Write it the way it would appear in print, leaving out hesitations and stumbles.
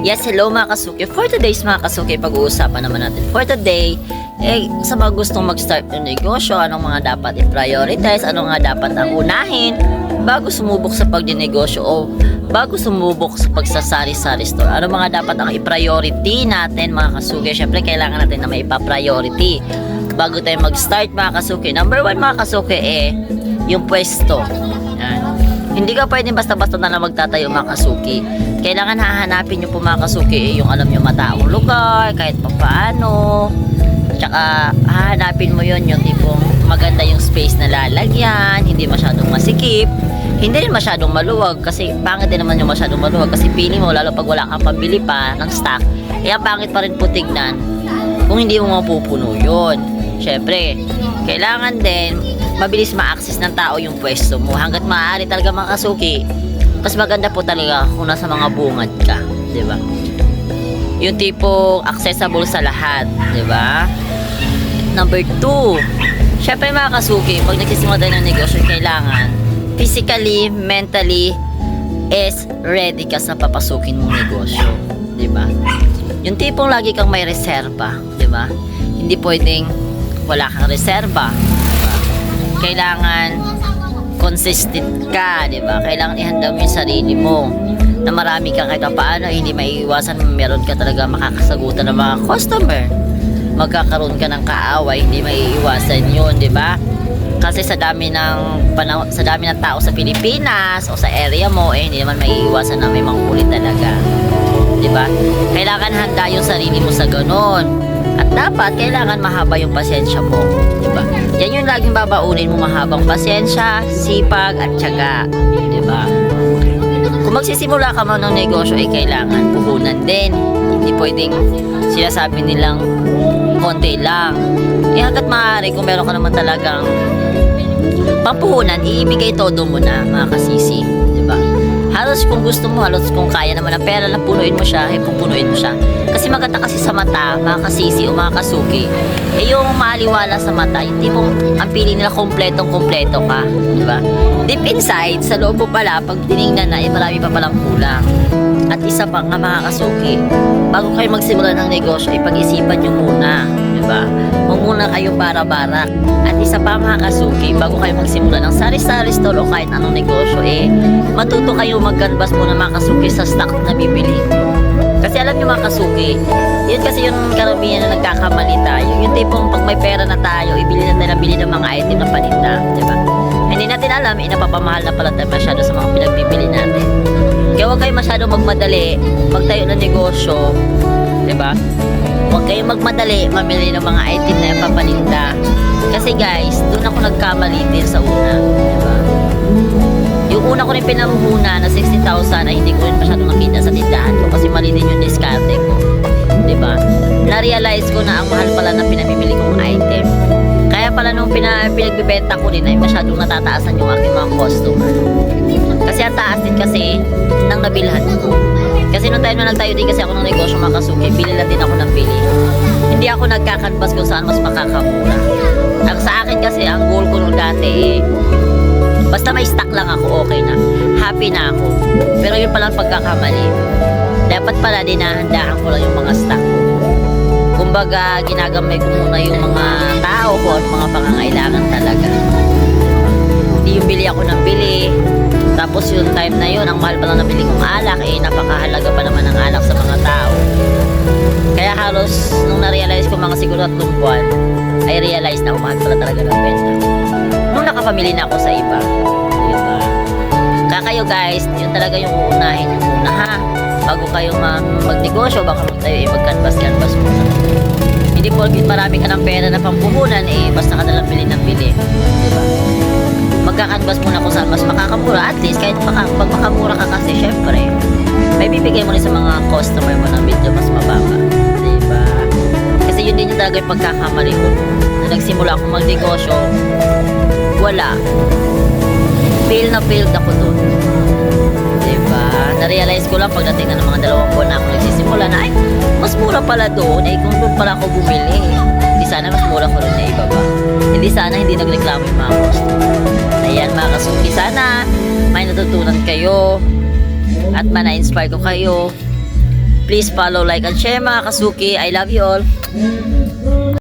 Yes, hello mga kasuki. For today's mga kasuki, pag-uusapan naman natin for today, sa mga gustong mag-start ng negosyo, anong mga dapat i-prioritize, ano nga dapat ang unahin bago sumubok sa pagdinegosyo o bago sumubok sa pagsasari-sari store. Ano mga dapat ang i-priority natin mga kasuki? Syempre, kailangan natin na may ipa-priority bago tayo mag-start mga kasuki. Number 1 mga kasuki, yung pwesto. Yan. Hindi ka pwedeng basta-basta na lang magtatayo mga kasuki. Kailangan hahanapin nyo po mga kasuki yung alam nyo mataong lugar, kahit pa paano. Tsaka hahanapin mo yon yung tipong maganda yung space na lalagyan, hindi masyadong masikip, hindi rin masyadong maluwag kasi pangit din naman yung masyadong maluwag kasi pili mo lalo pag wala kang pambili pa ng stock, kaya pangit pa rin po tignan kung hindi mo mapupuno yun. Syempre, kailangan din mabilis ma-access ng tao yung pwesto mo hanggat maaari talaga mga kasuki. Mas maganda po talaga kung nasa mga bungad ka, di ba? Yung tipong accessible sa lahat, di ba? Number 2, syempre mga kasuki, pag nagsisimula tayo ng negosyo, kailangan physically, mentally is ready ka sa papasukin mong negosyo, di ba? Yung tipong lagi kang may reserba, di ba? Hindi pwedeng wala kang reserba, di ba? Kailangan consistent ka, di ba? Kailangan ihanda mo yung sarili mo na marami kang kahit paano, hindi maiiwasan meron ka talaga makakasagutan ng mga customer. Magkakaroon ka ng kaaway, hindi maiiwasan yun, di ba? Kasi sa dami ng sa dami ng tao sa Pilipinas o sa area mo, hindi naman maiiwasan na may mangkulit talaga. Di ba? Kailangan handa yung sarili mo sa ganon. At dapat, kailangan mahaba yung pasensya mo. Diba? Yan yung laging babaunin mo, mahabang pasensya, sipag, at tiyaga. Diba? Kung magsisimula ka mo ng negosyo, kailangan puhunan din. Hindi pwedeng sinasabi nilang konti lang. Hanggat maaari, kung meron ka naman talagang pampuhunan, iibigay todo mo na, mga kasisi. Diba? Halos kung gusto mo, halos kung kaya naman ng pera na punuin mo siya, pupunuin mo siya. Kasi maganda kasi sa mata, mga kasisi o mga kasuki, yung maaliwala sa mata, yung tipong ang pili nila kompletong-kompleto ka, di ba? Deep inside, sa loob mo pala, pag tinignan na, marami pa palang kulang. At isa pa nga mga kasuki, bago kayo magsimula ng negosyo, pag-isipan nyo muna, di ba? Huwag muna kayo bara-bara. At isa pa mga kasuki, bago kayo magsimula ng sari-sari store o kahit anong negosyo, matuto kayo mag-canvas muna mga kasuki sa stock na bibili. Kasi alam nyo mga kasuki, yun kasi yung karamihan na nagkakamali tayo. Yung tipong pag may pera na tayo, ibili na tayo nabili ng mga item na paninda, di ba? Hindi natin alam, napapamahal na pala tayo masyado sa mga pinagbibili natin. Kaya huwag kayo masyado magmadali magtayo ng negosyo, di ba? Huwag kayong magmadali mamili ng mga item na papaninda. Kasi guys, doon ako nagkamali din sa una, di ba? Yung una ko rin pinamuhuna na 60,000 ay hindi ko rin masyadong nakita sa tindahan ko kasi mali din yung diskarte ko, di ba? Na-realize ko na ang mahal pala na pinamimili kong item. Kaya pala nung pinagbibenta ko rin ay masyadong natataasan yung aking mga customer. Kasi ang taas din kasi ng nabilhan ko. Kasi nung time na nagtayo din kasi ako ng negosyo mga kasuki, bili lang din ako ng bili. Hindi ako nagkakanvas kung saan mas makakamura. Ang sa akin kasi, ang goal ko nung dati basta may stock lang ako, okay na. Happy na ako. Pero yun pala ang pagkakamali. Dapat pala dinahandaan ko lang yung mga stock ko. Kumbaga, ginagamay ko muna yung mga tao ko at mga pangangailangan talaga. Hindi yung bili ako ng bili. Tapos yung time na yun, ang mahal pala nabili kong alak, napakahalaga pa naman ng alak sa mga tao. Kaya halos, nung na-realize ko mga siguro 3 buwan, ay realize na mahal pala talaga ng benta. Nung nakapamili na ako sa iba, diba? Kaya kayo guys, yun talaga yung uunahin yung muna ha. Bago kayo magnegosyo, baka magtayo mag-canvas muna. Hindi po marami ka ng pera na pampuhunan, basta ka nalang bili ng bili, diba? Magka-canvas muna kung saan mas makakamura. At least kahit pag makamura ka kasi, syempre may bibigay mo rin sa mga customer mo na medyo mas mababa, diba? Kasi yun din yung talaga yung pagkakamali ko na nagsimula akong magnegosyo. Wala, fail ako dun, diba? Na-realize ko lang pagdating na ng mga 2 buwan na ako nagsisimula na ay mas mura pala doon, kung doon pala ako bumili, hindi sana mas mura ko rin na ibaba. Hindi sana hindi nagreklamo yung mga customer. Ayan mga kasuki, sana may natutunan kayo at ma-inspire ko kayo Please follow, like, and share mga kasuki. I love you all.